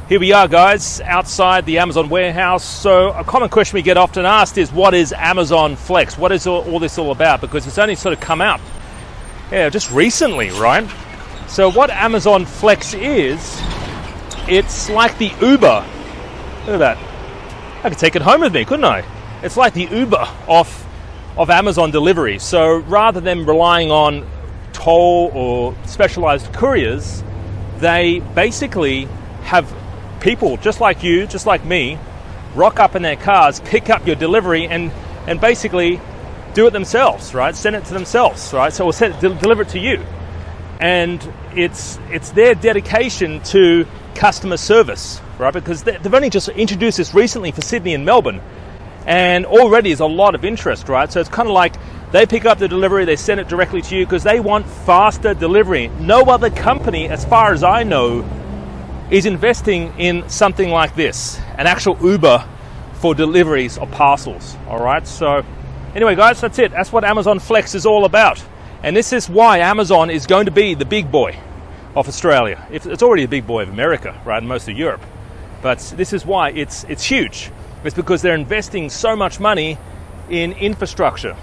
Here we are, guys, outside the Amazon warehouse. So a common question we get often asked is, what is Amazon Flex? What is all this all about? Because it's only sort of come out, just recently, right? So what Amazon Flex is, it's like the Uber. Look at that. I could take it home with me, couldn't I? It's like the Uber of Amazon delivery. So rather than relying on toll or specialized couriers, they basically have people just like you, just like me, rock up in their cars, pick up your delivery and basically do it themselves, right? Send it to themselves, right? So we'll deliver it to you. And it's their dedication to customer service, right? Because they've only just introduced this recently for Sydney and Melbourne, and already there's a lot of interest, right? So it's kind of like they pick up the delivery, they send it directly to you because they want faster delivery. No other company, as far as I know, is investing in something like this, an actual Uber for deliveries of parcels, all right? So anyway, guys, that's it. That's what Amazon Flex is all about. And this is why Amazon is going to be the big boy of Australia. It's already a big boy of America, right, and most of Europe. But this is why it's huge. It's because they're investing so much money in infrastructure.